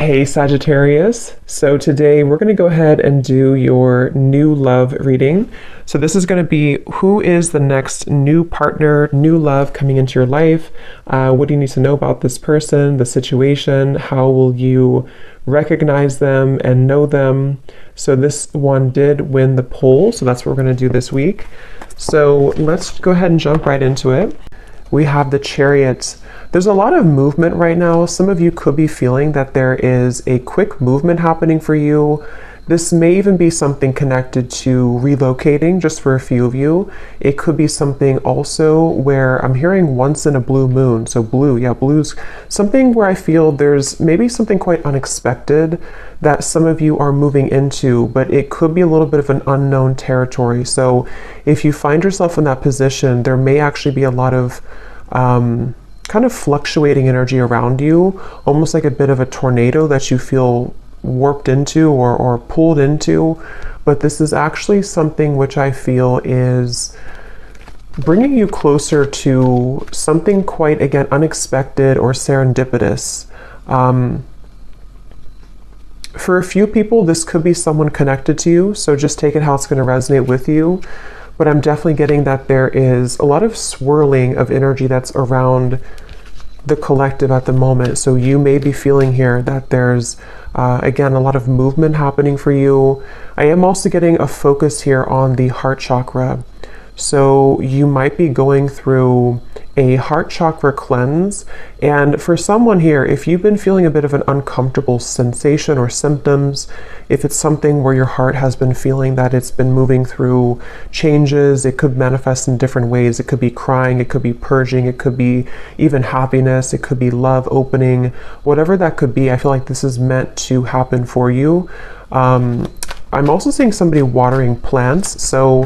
Hey Sagittarius. So today we're going to go ahead and do your new love reading. So this is going to be who is the next new partner, new love coming into your life. What do you need to know about this person, the situation? How will you recognize them and know them? So this one did win the poll. So that's what we're going to do this week. So let's go ahead and jump right into it. We have the Chariot. There's a lot of movement right now. Some of you could be feeling that there is a quick movement happening for you. This may even be something connected to relocating, just for a few of you. It could be something also where I'm hearing once in a blue moon. So blue, yeah, blue's something where I feel there's maybe something quite unexpected that some of you are moving into, but it could be a little bit of an unknown territory. So if you find yourself in that position, there may actually be a lot of kind of fluctuating energy around you, almost like a bit of a tornado that you feel warped into or pulled into. But this is actually something which I feel is bringing you closer to something quite, again, unexpected or serendipitous. For a few people, this could be someone connected to you, so just take it how it's going to resonate with you. But I'm definitely getting that there is a lot of swirling of energy that's around the collective at the moment. So you may be feeling here that there's, again, a lot of movement happening for you. I am also getting a focus here on the heart chakra. So you might be going through a heart chakra cleanse. And for someone here, if you've been feeling a bit of an uncomfortable sensation or symptoms, if it's something where your heart has been feeling that it's been moving through changes, it could manifest in different ways. It could be crying, it could be purging, it could be even happiness, it could be love opening, whatever that could be. I feel like this is meant to happen for you. I'm also seeing somebody watering plants. So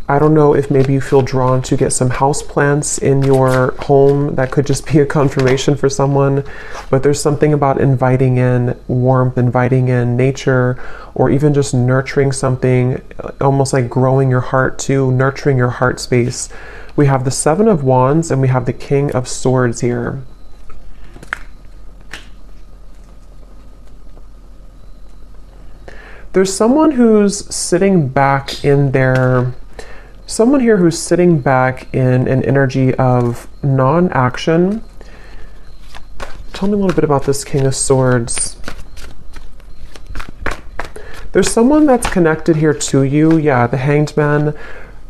I don't know if maybe you feel drawn to get some house plants in your home. That could just be a confirmation for someone, but there's something about inviting in warmth, inviting in nature, or even just nurturing something, almost like growing your heart too, nurturing your heart space. We have the Seven of Wands and we have the King of Swords here. There's someone who's sitting back in their Someone here who's sitting back in an energy of non-action. Tell me a little bit about this King of Swords. There's someone that's connected here to you. Yeah, the Hanged Man.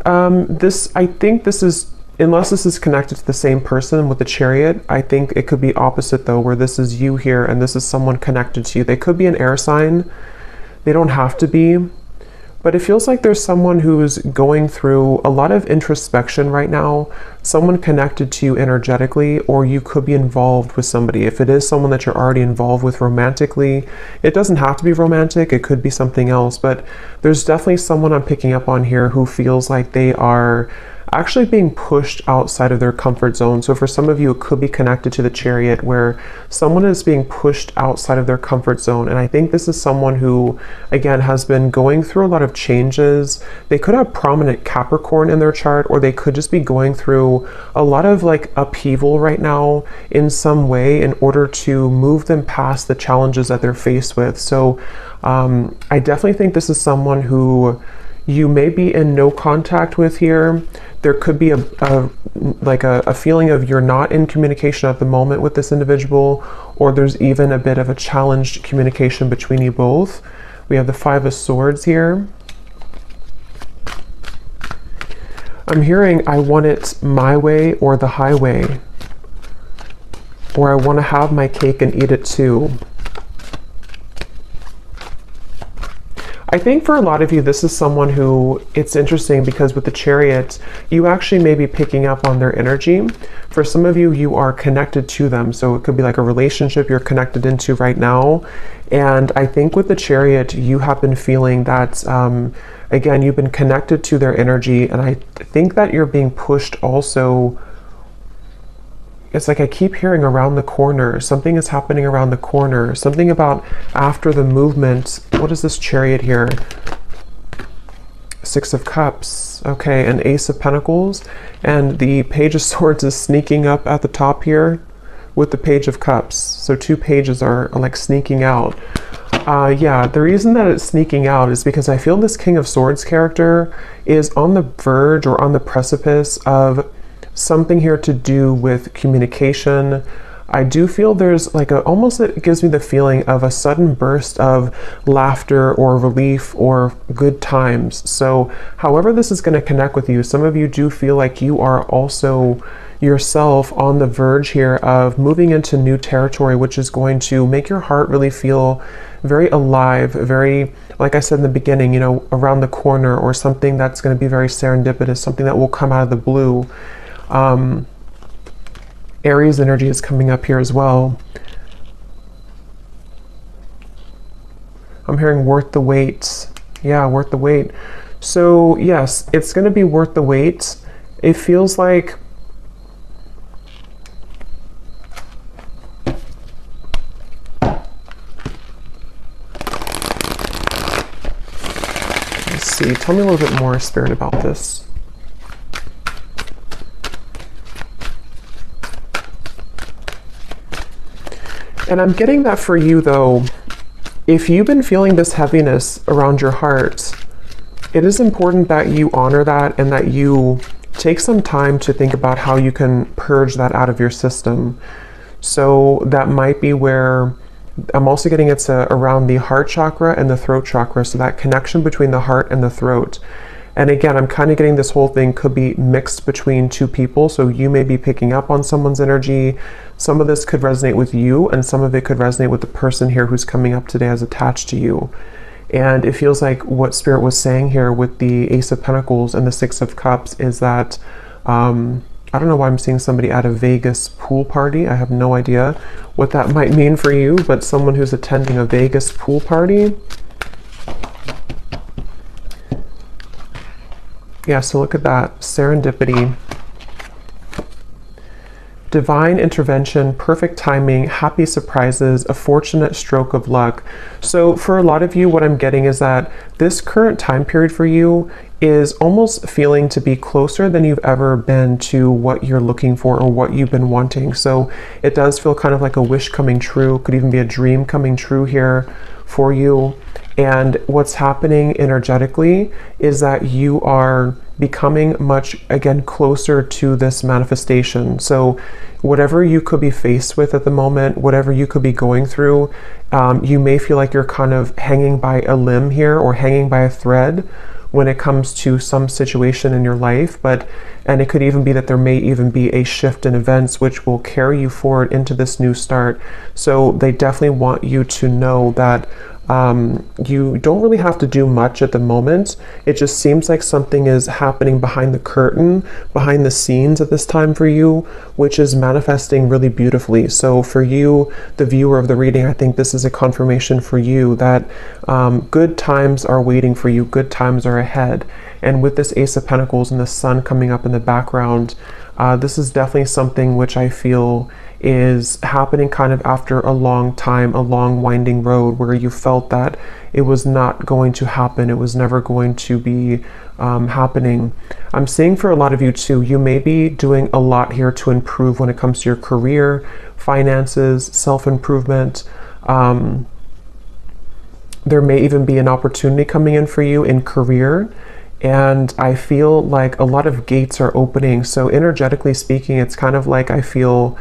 I think this is, unless this is connected to the same person with the Chariot, I think it could be opposite though, where this is you here and this is someone connected to you. They could be an air sign. They don't have to be. But it feels like there's someone who's going through a lot of introspection right now, someone connected to you energetically, or you could be involved with somebody. If it is someone that you're already involved with romantically, it doesn't have to be romantic, it could be something else, but there's definitely someone I'm picking up on here who feels like they are actually being pushed outside of their comfort zone. So for some of you, it could be connected to the Chariot, where someone is being pushed outside of their comfort zone. And I think this is someone who, again, has been going through a lot of changes. They could have prominent Capricorn in their chart, or they could just be going through a lot of like upheaval right now in some way in order to move them past the challenges that they're faced with. So I definitely think this is someone who you may be in no contact with here. There could be a feeling of you're not in communication at the moment with this individual, or there's even a bit of a challenged communication between you both. We have the Five of Swords here. I'm hearing I want it my way or the highway, or I want to have my cake and eat it too. I think for a lot of you, this is someone who, it's interesting because with the Chariot, you actually may be picking up on their energy. For some of you, you are connected to them. So it could be like a relationship you're connected into right now. And I think with the Chariot, you have been feeling that, again, you've been connected to their energy. And I think that you're being pushed also. It's like I keep hearing around the corner. Something is happening around the corner. Something about after the movement. What is this Chariot here? Six of Cups. Okay, an Ace of Pentacles. And the Page of Swords is sneaking up at the top here. with the Page of Cups. So 2 pages are like sneaking out. Yeah, the reason that it's sneaking out is because I feel this King of Swords character is on the verge or on the precipice of something here to do with communication. I do feel there's like almost it gives me the feeling of a sudden burst of laughter or relief or good times. So however this is going to connect with you, some of you do feel like you are also yourself on the verge here of moving into new territory, which is going to make your heart really feel very alive, very, like I said in the beginning, you know, around the corner, or something that's going to be very serendipitous, something that will come out of the blue. Aries energy is coming up here as well. I'm hearing worth the wait. Yeah, worth the wait. So yes, it's going to be worth the wait. It feels like let's see. Tell me a little bit more, Spirit, about this. And I'm getting that for you though, if you've been feeling this heaviness around your heart, it is important that you honor that and that you take some time to think about how you can purge that out of your system. So that might be where I'm also getting it's around the heart chakra and the throat chakra. So that connection between the heart and the throat. And again, I'm kind of getting this whole thing could be mixed between 2 people. So you may be picking up on someone's energy. Some of this could resonate with you, and some of it could resonate with the person here who's coming up today as attached to you. And it feels like what Spirit was saying here with the Ace of Pentacles and the 6 of Cups is that, I don't know why I'm seeing somebody at a Vegas pool party. I have no idea what that might mean for you, but someone who's attending a Vegas pool party. Yeah, so look at that. Serendipity. Divine intervention, perfect timing, happy surprises, a fortunate stroke of luck. So for a lot of you, what I'm getting is that this current time period for you is almost feeling to be closer than you've ever been to what you're looking for or what you've been wanting. So it does feel kind of like a wish coming true, could even be a dream coming true here for you. And what's happening energetically is that you are becoming much, again, closer to this manifestation. So whatever you could be faced with at the moment, whatever you could be going through, you may feel like you're kind of hanging by a limb here or hanging by a thread when it comes to some situation in your life. And it could even be that there may even be a shift in events which will carry you forward into this new start. So they definitely want you to know that you don't really have to do much at the moment. It just seems like something is happening behind the curtain, behind the scenes at this time for you, which is manifesting really beautifully. So for you, the viewer of the reading, I think this is a confirmation for you that good times are waiting for you, good times are ahead. And with this Ace of Pentacles and the sun coming up in the background, this is definitely something which I feel is happening kind of after a long time, a long winding road where you felt that it was not going to happen. It was never going to be happening. I'm seeing for a lot of you too, you may be doing a lot here to improve when it comes to your career, finances, self-improvement. There may even be an opportunity coming in for you in career. And I feel like a lot of gates are opening. So energetically speaking, it's kind of like I feel,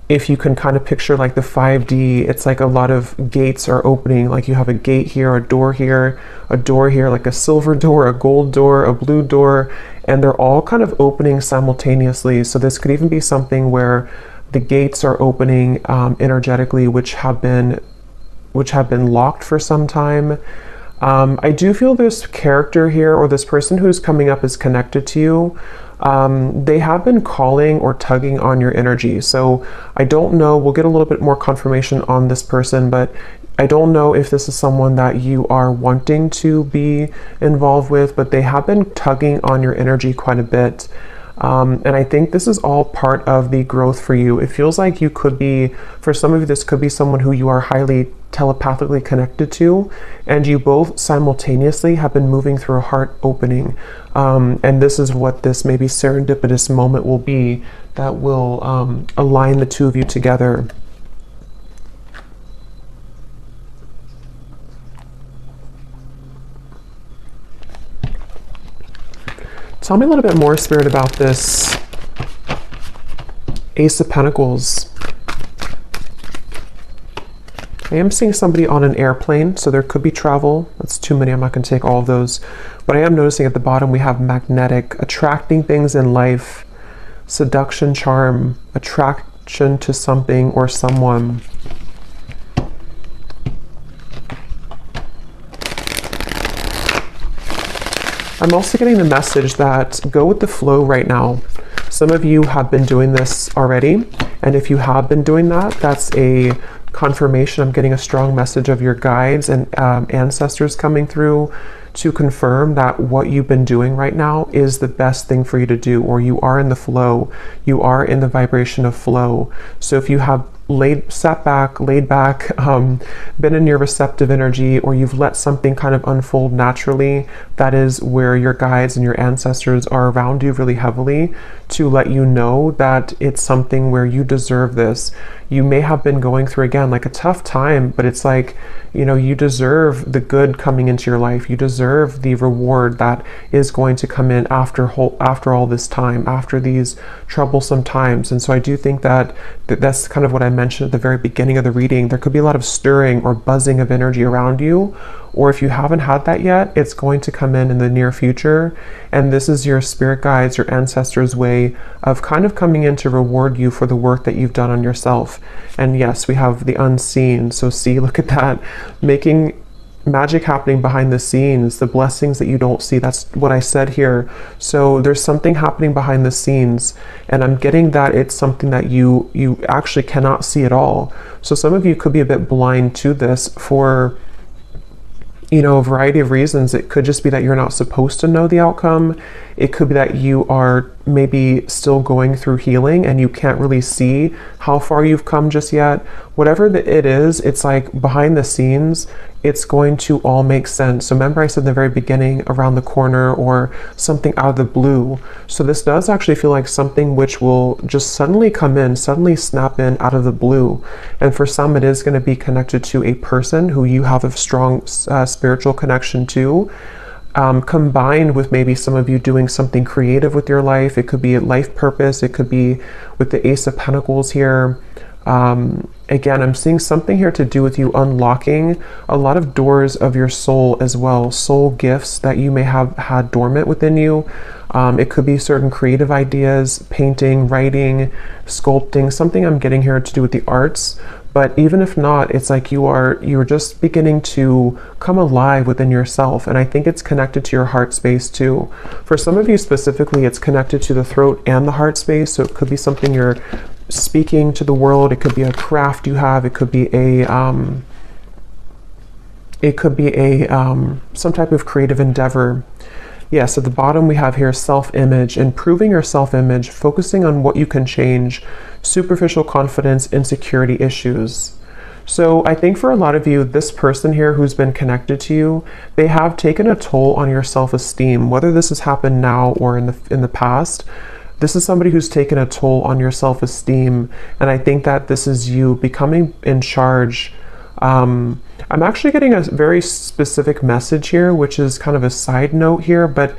if you can kind of picture like the 5D, it's like a lot of gates are opening. Like you have a gate here, a door here, like a silver door, a gold door, a blue door, and they're all kind of opening simultaneously. So this could even be something where the gates are opening energetically, which have been locked for some time. I do feel this character here, or this person who's coming up, is connected to you. They have been calling or tugging on your energy. So I don't know, we'll get a little bit more confirmation on this person, but I don't know if this is someone that you are wanting to be involved with, but they have been tugging on your energy quite a bit. And I think this is all part of the growth for you. It feels like you could be, for some of you, this could be someone who you are highly telepathically connected to, and you both simultaneously have been moving through a heart opening. And this is what this maybe serendipitous moment will be that will align the two of you together. Tell me a little bit more, Spirit, about this Ace of Pentacles. I am seeing somebody on an airplane, so there could be travel. That's too many, I'm not going to take all of those. But I am noticing at the bottom we have magnetic, attracting things in life, seduction, charm, attraction to something or someone. I'm also getting the message that go with the flow right now. Some of you have been doing this already, and if you have been doing that, that's a confirmation. I'm getting a strong message of your guides and ancestors coming through to confirm that what you've been doing right now is the best thing for you to do, or you are in the flow, you are in the vibration of flow. So if you have laid back, been in your receptive energy, or you've let something kind of unfold naturally, that is where your guides and your ancestors are around you really heavily to let you know that it's something where you deserve this. You may have been going through, again, like a tough time, but it's like, you know, you deserve the good coming into your life. You deserve the reward that is going to come in after all this time, after these troublesome times. And so I do think that that's kind of what I mentioned at the very beginning of the reading. There could be a lot of stirring or buzzing of energy around you, or if you haven't had that yet, it's going to come in the near future. And this is your spirit guides, your ancestors' way of kind of coming in to reward you for the work that you've done on yourself. And yes, we have the unseen. So see, look at that, making magic happening behind the scenes, the blessings that you don't see. That's what I said here. So there's something happening behind the scenes, and I'm getting that it's something that you actually cannot see at all. So some of you could be a bit blind to this for, you know, a variety of reasons. It could just be that you're not supposed to know the outcome. It could be that you are maybe still going through healing and you can't really see how far you've come just yet. Whatever it is, it's like behind the scenes, it's going to all make sense. So remember I said in the very beginning, around the corner or something out of the blue. So this does actually feel like something which will just suddenly come in, suddenly snap in out of the blue. And for some, it is going to be connected to a person who you have a strong spiritual connection to. Combined with maybe some of you doing something creative with your life. It could be a life purpose. It could be with the Ace of Pentacles here. Again, I'm seeing something here to do with you unlocking a lot of doors of your soul as well. Soul gifts that you may have had dormant within you. It could be certain creative ideas, painting, writing, sculpting, something I'm getting here to do with the arts. But even if not, it's like you're just beginning to come alive within yourself. And I think it's connected to your heart space too. For some of you specifically, it's connected to the throat and the heart space. So it could be something you're speaking to the world. It could be a craft you have. It could be some type of creative endeavor. Yes, at the bottom we have here self-image, improving your self-image, focusing on what you can change, superficial confidence, insecurity issues. So I think for a lot of you, this person here who's been connected to you, they have taken a toll on your self-esteem, whether this has happened now or in the past. This is somebody who's taken a toll on your self-esteem, and I think that this is you becoming in charge. I'm actually getting a very specific message here, which is kind of a side note here, but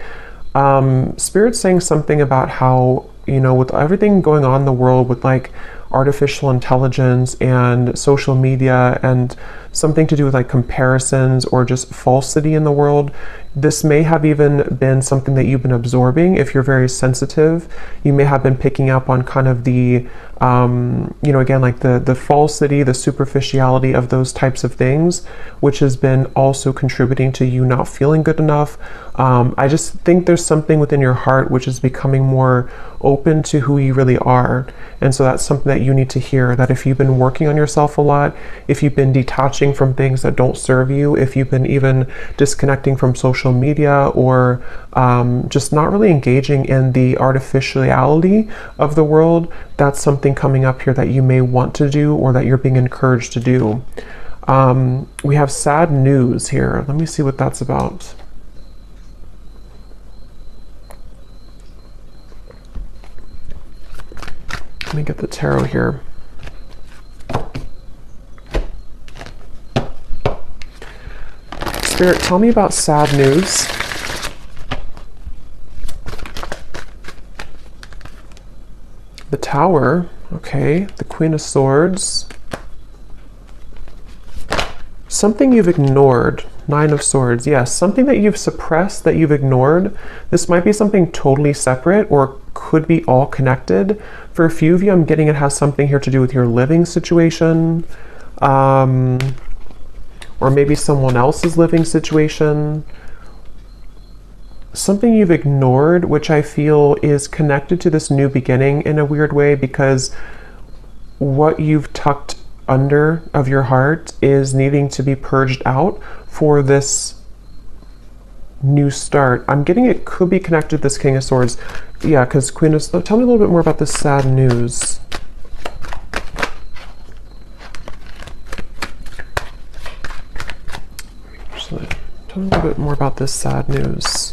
Spirit's saying something about how, you know, with everything going on in the world with like artificial intelligence and social media and something to do with like comparisons or just falsity in the world, this may have even been something that you've been absorbing. If you're very sensitive, you may have been picking up on kind of the, you know, again, like the falsity, the superficiality of those types of things, which has been also contributing to you not feeling good enough. I just think there's something within your heart which is becoming more open to who you really are. And so that's something that you need to hear, that if you've been working on yourself a lot, if you've been detaching from things that don't serve you, if you've been even disconnecting from social media, or just not really engaging in the artificiality of the world, that's something coming up here that you may want to do, or that you're being encouraged to do. We have sad news here. Let me see what that's about. Let me get the tarot here. Spirit, tell me about sad news. The Tower, okay. The Queen of Swords. Something you've ignored. Nine of Swords, yes. Something that you've suppressed, that you've ignored. This might be something totally separate, or could be all connected. For a few of you, I'm getting it has something here to do with your living situation, or maybe someone else's living situation. Something you've ignored, which I feel is connected to this new beginning in a weird way, because what you've tucked under of your heart is needing to be purged out for this new start. I'm getting it could be connected to this King of Swords. Yeah, because Queen of... Tell me a little bit more about this sad news. Tell me a little bit more about this sad news.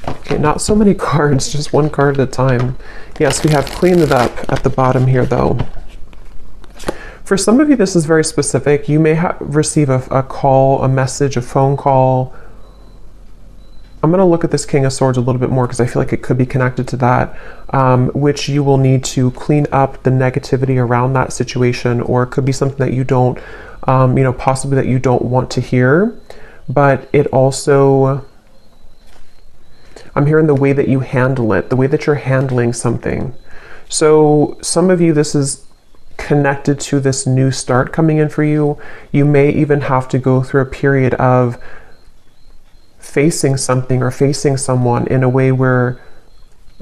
Okay, not so many cards, just one card at a time. Yes, we have cleaned it up at the bottom here, though. For some of you, this is very specific. You may receive a call, a message, a phone call. I'm going to look at this King of Swords a little bit more, because I feel like it could be connected to that, which you will need to clean up the negativity around that situation, or it could be something that you don't, possibly that you don't want to hear. But it also... I'm hearing the way that you handle it, the way that you're handling something. So some of you, this is connected to this new start coming in for you. You may even have to go through a period of facing something or facing someone in a way where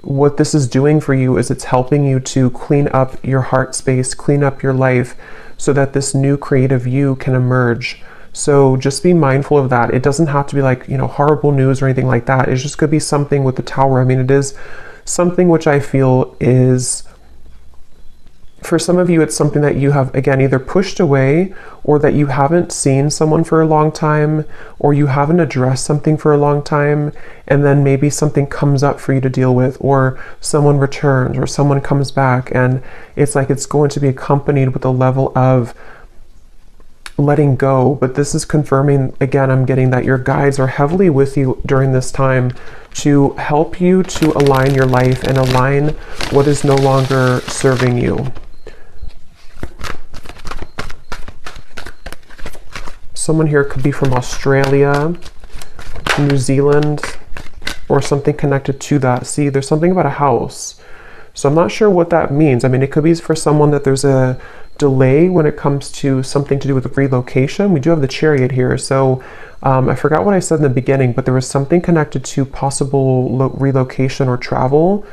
what this is doing for you is it's helping you to clean up your heart space, clean up your life, so that this new creative you can emerge. So just be mindful of that. It doesn't have to be like, horrible news or anything like that. It just could be something with the Tower. I mean, it is something which I feel is, for some of you, it's something that you have, again, either pushed away, or that you haven't seen someone for a long time, or you haven't addressed something for a long time, and then maybe something comes up for you to deal with, or someone returns, or someone comes back, and it's like it's going to be accompanied with a level of letting go. But this is confirming, again, I'm getting that your guides are heavily with you during this time to help you to align your life and align what is no longer serving you. Someone here could be from Australia, New Zealand, or something connected to that. See, there's something about a house. So I'm not sure what that means. I mean, it could be for someone that there's a delay when it comes to something to do with relocation. We do have the Chariot here. So I forgot what I said in the beginning, but there was something connected to possible relocation or travel.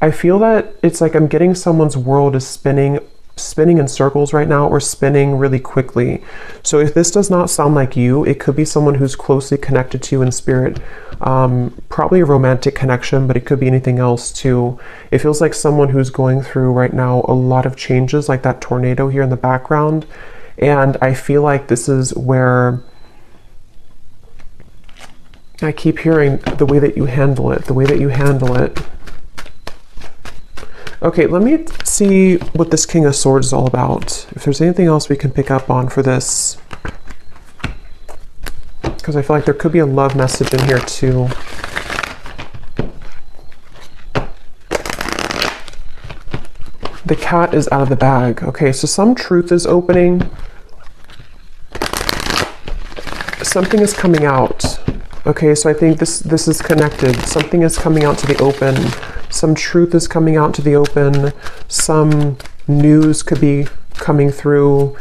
I feel that it's like I'm getting someone's world is spinning in circles right now, or spinning really quickly. So if this does not sound like you, it could be someone who's closely connected to you in spirit. Probably a romantic connection, but it could be anything else too. It feels like someone who's going through right now a lot of changes, like that tornado here in the background. And I feel like this is where I keep hearing the way that you handle it, the way that you handle it. Okay, let me see what this King of Swords is all about. If there's anything else we can pick up on for this. Because I feel like there could be a love message in here too. The cat is out of the bag. Okay, so some truth is opening. Something is coming out. Okay, so I think this is connected. Something is coming out to the open. Some truth is coming out to the open. Some news could be coming through.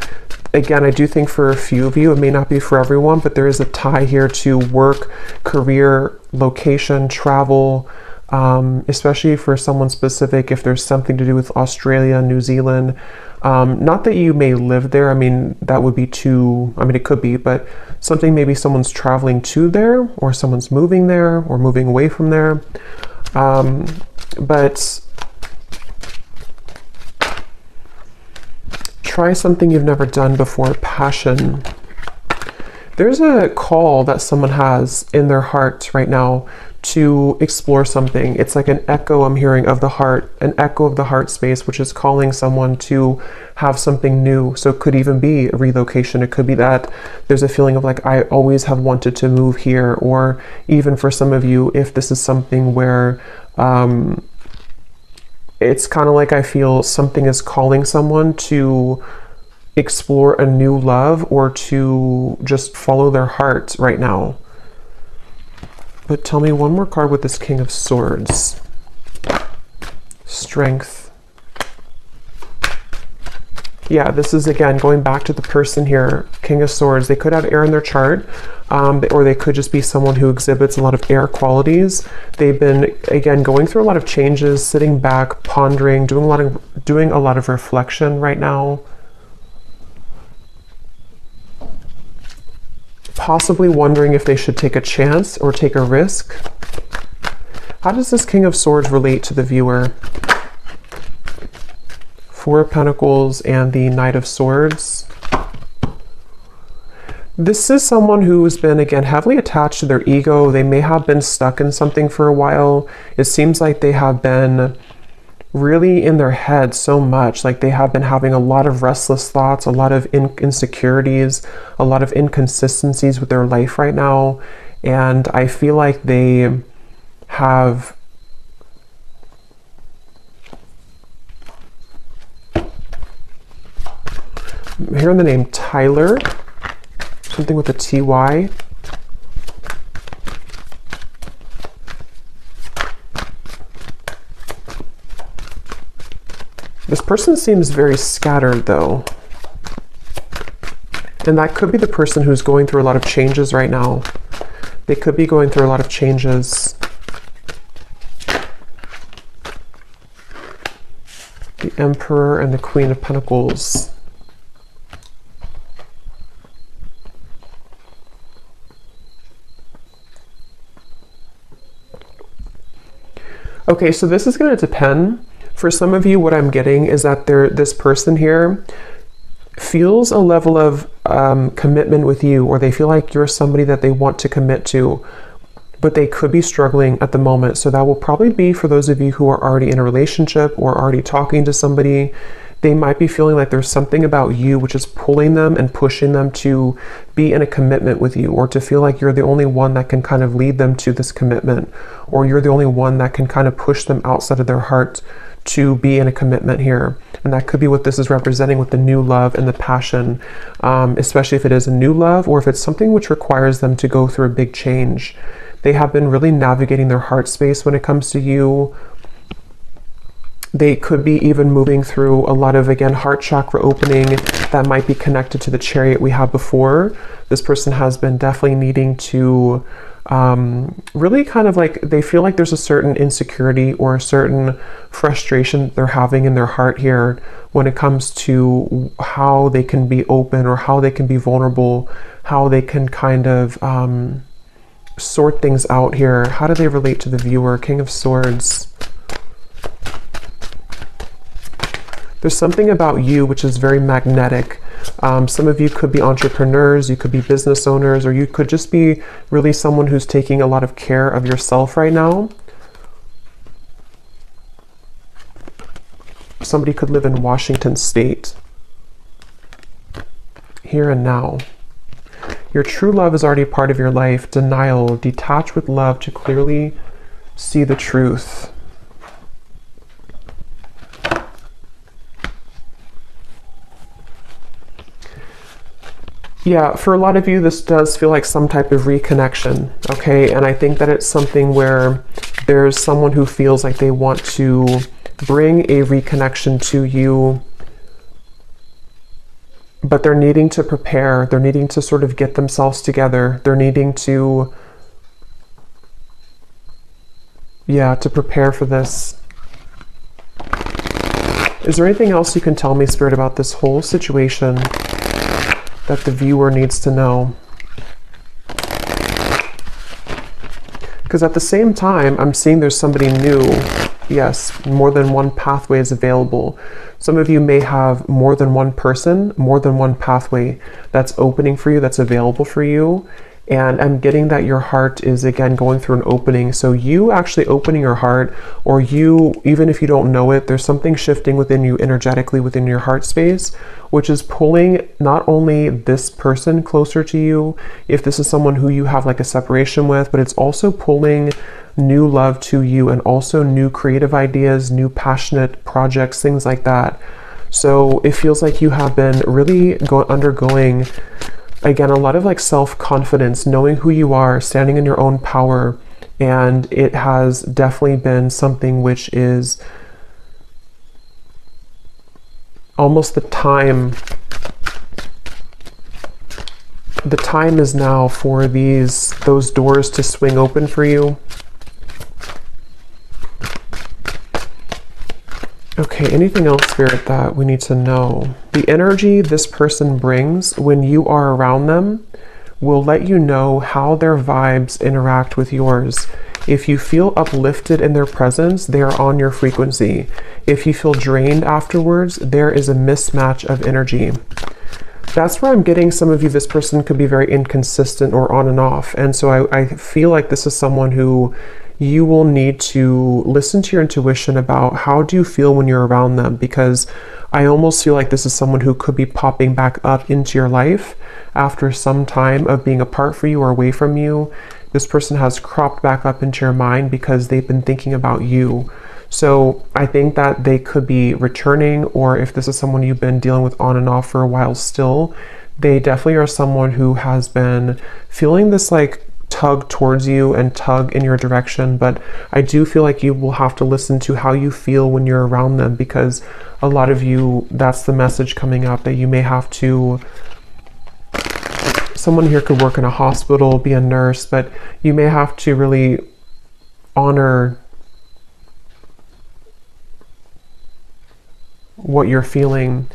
again, I do think for a few of you, it may not be for everyone, but there is a tie here to work, career, location, travel, especially for someone specific, if there's something to do with Australia, New Zealand. Not that you may live there. I mean, that would be too, I mean, it could be, but something, maybe someone's traveling to there, or someone's moving there, or moving away from there. But try something you've never done before. Passion. There's a call that someone has in their heart right now to explore something. It's like an echo I'm hearing of the heart, an echo of the heart space, which is calling someone to have something new. So it could even be a relocation. It could be that there's a feeling of like, I always have wanted to move here. Or even for some of you, if this is something where it's kind of like, I feel something is calling someone to explore a new love or to just follow their heart right now. But tell me one more card with this King of Swords. Strength. Yeah, this is, again, going back to the person here, King of Swords. They could have air in their chart, or they could just be someone who exhibits a lot of air qualities. They've been, again, going through a lot of changes, sitting back, pondering, doing a lot of reflection right now. Possibly wondering if they should take a chance or take a risk. How does this King of Swords relate to the viewer? Four of Pentacles and the Knight of Swords. This is someone who's been, again, heavily attached to their ego. They may have been stuck in something for a while. It seems like they have been really in their head so much, like they have been having a lot of restless thoughts, a lot of insecurities, a lot of inconsistencies with their life right now. And I feel like they have here in the name Tyler, something with a TY. This person seems very scattered though. And that could be the person who's going through a lot of changes right now. They could be going through a lot of changes. The Emperor and the Queen of Pentacles. Okay, so this is going to depend. For some of you, what I'm getting is that this person here feels a level of commitment with you, or they feel like you're somebody that they want to commit to, but they could be struggling at the moment. So that will probably be for those of you who are already in a relationship or already talking to somebody. They might be feeling like there's something about you which is pulling them and pushing them to be in a commitment with you, or to feel like you're the only one that can kind of lead them to this commitment, or you're the only one that can kind of push them outside of their heart to be in a commitment here. And that could be what this is representing with the new love and the passion, especially if it is a new love, or if it's something which requires them to go through a big change. They have been really navigating their heart space when it comes to you. They could be even moving through a lot of, again, heart chakra opening that might be connected to the Chariot we had before. This person has been definitely needing to really kind of like, they feel like there's a certain insecurity or a certain frustration they're having in their heart here when it comes to how they can be open or how they can be vulnerable, how they can kind of sort things out here. How do they relate to the viewer? King of Swords. There's something about you which is very magnetic. Some of you could be entrepreneurs, you could be business owners, or you could just be really someone who's taking a lot of care of yourself right now. Somebody could live in Washington State. Here and now. Your true love is already part of your life. Denial, detach with love to clearly see the truth. Yeah, for a lot of you, this does feel like some type of reconnection, okay? And I think that it's something where there's someone who feels like they want to bring a reconnection to you. but they're needing to prepare. They're needing to sort of get themselves together. They're needing to, yeah, to prepare for this. Is there anything else you can tell me, Spirit, about this whole situation that the viewer needs to know? Because at the same time, I'm seeing there's somebody new. Yes, more than one pathway is available. Some of you may have more than one person, more than one pathway that's opening for you, that's available for you. And I'm getting that your heart is, again, going through an opening. So you actually opening your heart, or you, even if you don't know it, there's something shifting within you energetically within your heart space, which is pulling not only this person closer to you, if this is someone who you have like a separation with, but it's also pulling new love to you, and also new creative ideas, new passionate projects, things like that. So it feels like you have been really undergoing, again, a lot of like self-confidence, knowing who you are, standing in your own power. And it has definitely been something which is almost the time is now for those doors to swing open for you. Okay, anything else, Spirit, that we need to know? The energy this person brings when you are around them will let you know how their vibes interact with yours. If you feel uplifted in their presence, they are on your frequency. If you feel drained afterwards, there is a mismatch of energy. That's where I'm getting some of you, this person could be very inconsistent or on and off. And so I feel like this is someone who you will need to listen to your intuition about how do you feel when you're around them, because I almost feel like this is someone who could be popping back up into your life after some time of being apart from you or away from you. This person has cropped back up into your mind because they've been thinking about you. So I think that they could be returning, or if this is someone you've been dealing with on and off for a while still, they definitely are someone who has been feeling this like tug towards you and tug in your direction. But I do feel like you will have to listen to how you feel when you're around them, because a lot of you, that's the message coming up, that you may have to, someone here could work in a hospital, be a nurse, but you may have to really honor what you're feeling.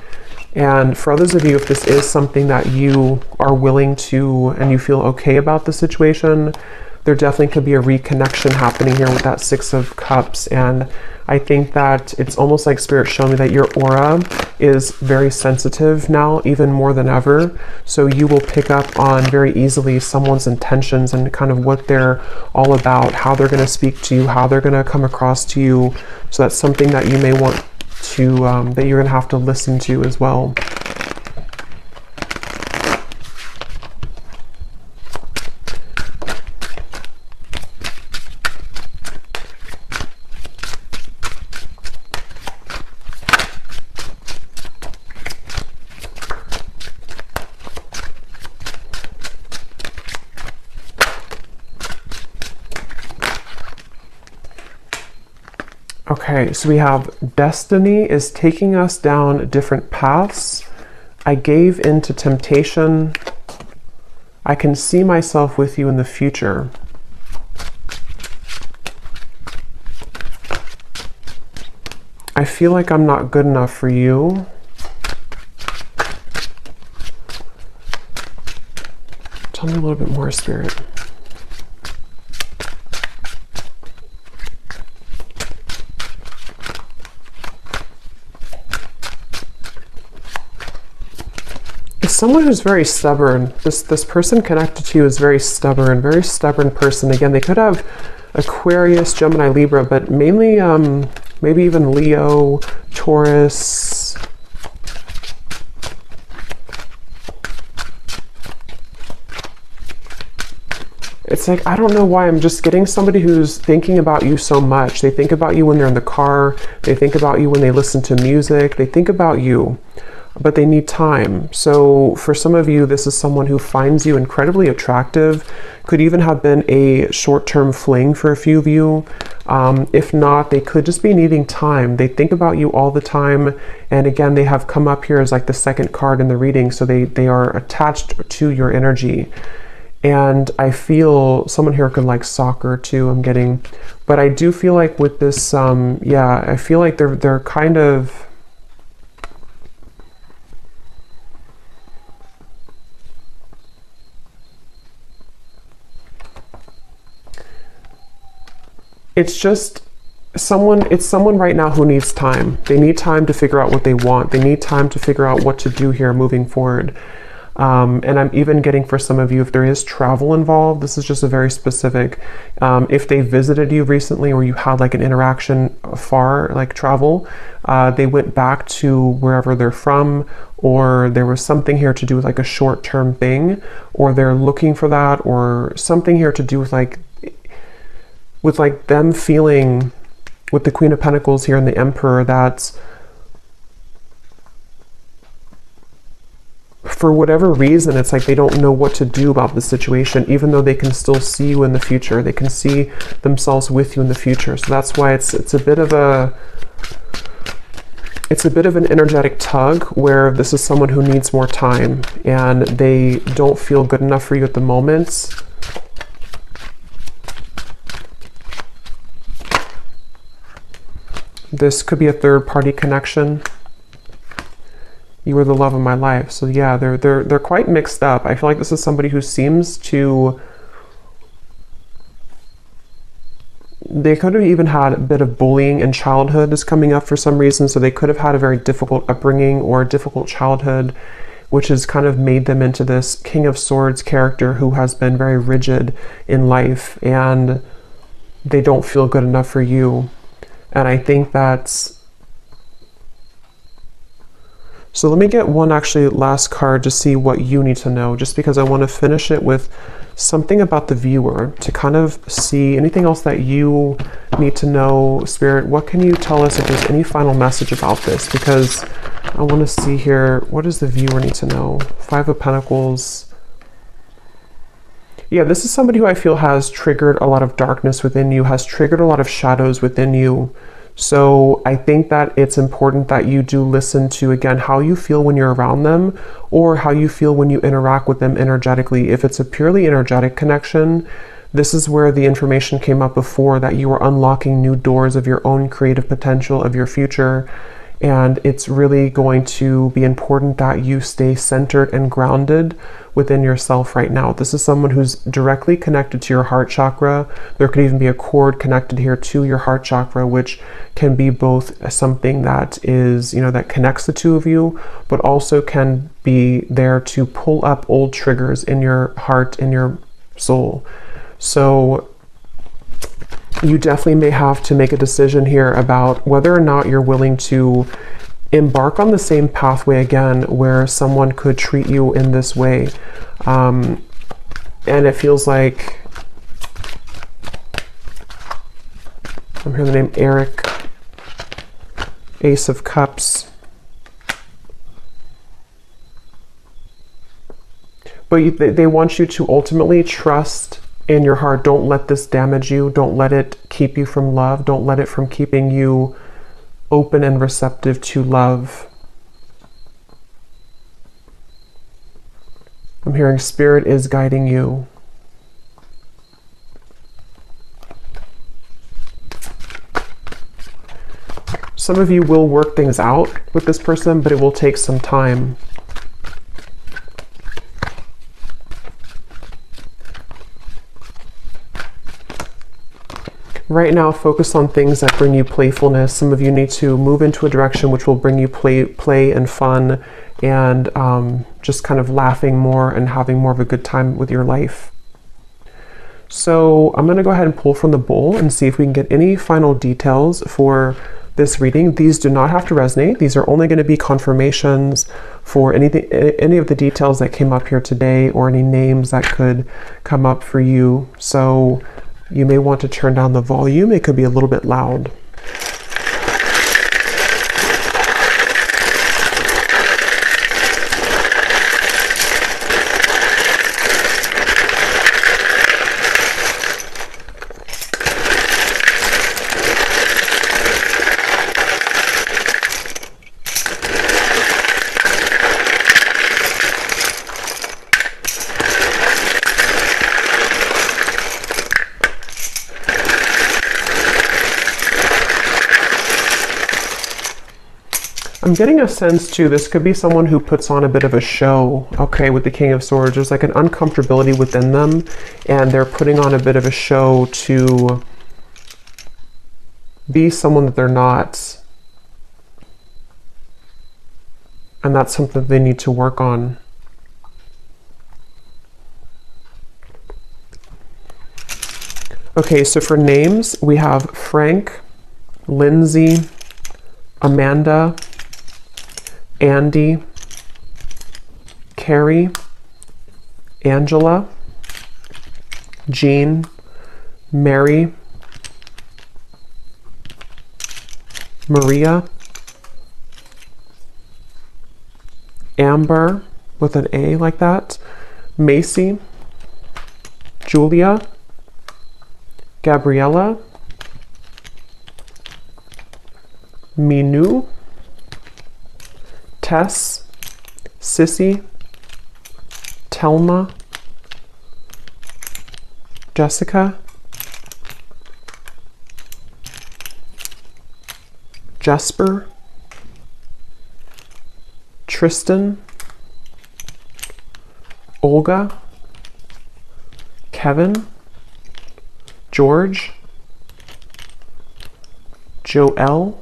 And for others of you, if this is something that you are willing to, and you feel okay about the situation, there definitely could be a reconnection happening here with that Six of Cups. And I think that it's almost like Spirit showing me that your aura is very sensitive now, even more than ever. So you will pick up on very easily someone's intentions and kind of what they're all about, how they're going to speak to you, how they're going to come across to you. So that's something that you may want to, that you're going to have to listen to as well. Okay, so we have destiny is taking us down different paths. I gave into temptation. I can see myself with you in the future. I feel like I'm not good enough for you. Tell me a little bit more, Spirit. Someone who's very stubborn. This person connected to you is very stubborn person. Again, they could have Aquarius, Gemini, Libra, but mainly maybe even Leo, Taurus. It's like, I don't know why, I'm just getting somebody who's thinking about you so much. They think about you when they're in the car. They think about you when they listen to music. They think about you. but they need time. So for some of you, this is someone who finds you incredibly attractive, could even have been a short-term fling for a few of you. If not, they could just be needing time. They think about you all the time. And again, they have come up here as like the second card in the reading. So they are attached to your energy. And I feel someone here could like soccer too, I'm getting. But I do feel like with this, yeah, I feel like they're kind of, it's someone right now who needs time. They need time to figure out what they want. They need time to figure out what to do here moving forward. And I'm even getting for some of you, if there is travel involved, this is just a very specific, if they visited you recently or you had like an interaction far, like travel, they went back to wherever they're from, or there was something here to do with like a short-term thing, or they're looking for that, or something here to do with them feeling with the Queen of Pentacles here and the Emperor, that's for whatever reason, it's like they don't know what to do about the situation, even though they can still see you in the future. They can see themselves with you in the future. So that's why it's a bit of an energetic tug, where this is someone who needs more time and they don't feel good enough for you at the moment. This could be a third-party connection. You were the love of my life. So yeah, they're quite mixed up. I feel like this is somebody who seems to, they could have even had a bit of bullying in childhood is coming up for some reason. So they could have had a very difficult upbringing or a difficult childhood, which has kind of made them into this King of Swords character who has been very rigid in life, and they don't feel good enough for you. And I think that's, so let me get one actually last card to see what you need to know, just because I want to finish it with something about the viewer to kind of see anything else that you need to know. Spirit, what can you tell us if there's any final message about this? Because I want to see here, what does the viewer need to know? Five of Pentacles. Yeah, this is somebody who I feel has triggered a lot of darkness within you, has triggered a lot of shadows within you. So I think that it's important that you do listen to, again, how you feel when you're around them, or how you feel when you interact with them energetically. If it's a purely energetic connection, this is where the information came up before, that you are unlocking new doors of your own creative potential, of your future. And it's really going to be important that you stay centered and grounded within yourself right now. This is someone who's directly connected to your heart chakra. There could even be a cord connected here to your heart chakra, which can be both something that is, that connects the two of you, but also can be there to pull up old triggers in your heart, in your soul. So you definitely may have to make a decision here about whether or not you're willing to embark on the same pathway again, where someone could treat you in this way. And it feels like, I'm hearing the name Eric, Ace of Cups. But they want you to ultimately trust in your heart. Don't let this damage you. Don't let it keep you from love. Don't let it from keeping you open and receptive to love. I'm hearing Spirit is guiding you. Some of you will work things out with this person, but it will take some time. Right now, focus on things that bring you playfulness. Some of you need to move into a direction which will bring you play and fun, and just kind of laughing more and having more of a good time with your life. So I'm going to go ahead and pull from the bowl and see if we can get any final details for this reading. These do not have to resonate. These are only going to be confirmations for anything, any of the details that came up here today, or any names that could come up for you. So you may want to turn down the volume. It could be a little bit loud. I'm getting a sense too, this could be someone who puts on a bit of a show, okay, with the King of Swords. There's like an uncomfortability within them, and they're putting on a bit of a show to be someone that they're not. And that's something they need to work on. Okay, so for names, we have Frank, Lindsay, Amanda, Andy, Carrie, Angela, Jean, Mary, Maria, Amber with an A like that, Macy, Julia, Gabriella, Minu, Tess, Sissy, Telma, Jessica, Jesper, Tristan, Olga, Kevin, George, Joelle,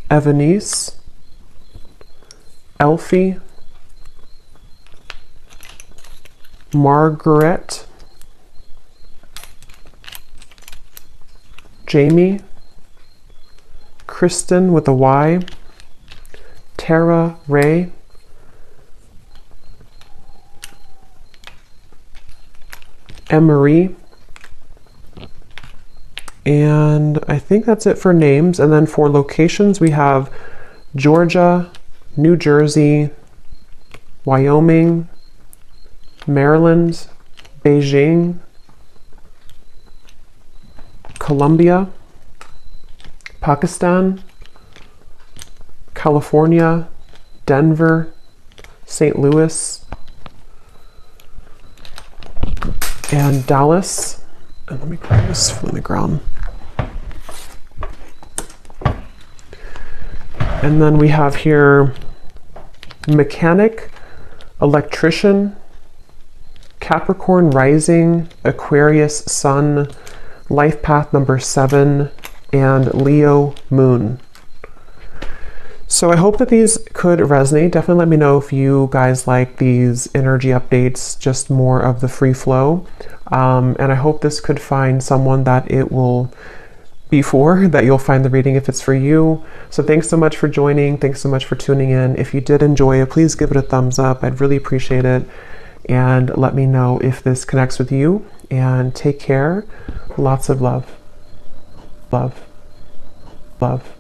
Evanice, Elfie, Margaret, Jamie, Kristen with a Y, Tara Ray, Emery, and I think that's it for names. And then for locations, we have Georgia, New Jersey, Wyoming, Maryland, Beijing, Colombia, Pakistan, California, Denver, St. Louis, and Dallas. And let me grab this from the ground. And then we have here mechanic, electrician, Capricorn rising, Aquarius sun, life path number 7, and Leo moon. So I hope that these could resonate. Definitely let me know if you guys like these energy updates, just more of the free flow. And I hope this could find someone that it will be for, that you'll find the reading if it's for you. So thanks so much for joining. Thanks so much for tuning in. If you did enjoy it, please give it a thumbs up. I'd really appreciate it. And let me know if this connects with you. And take care. Lots of love. Love. Love.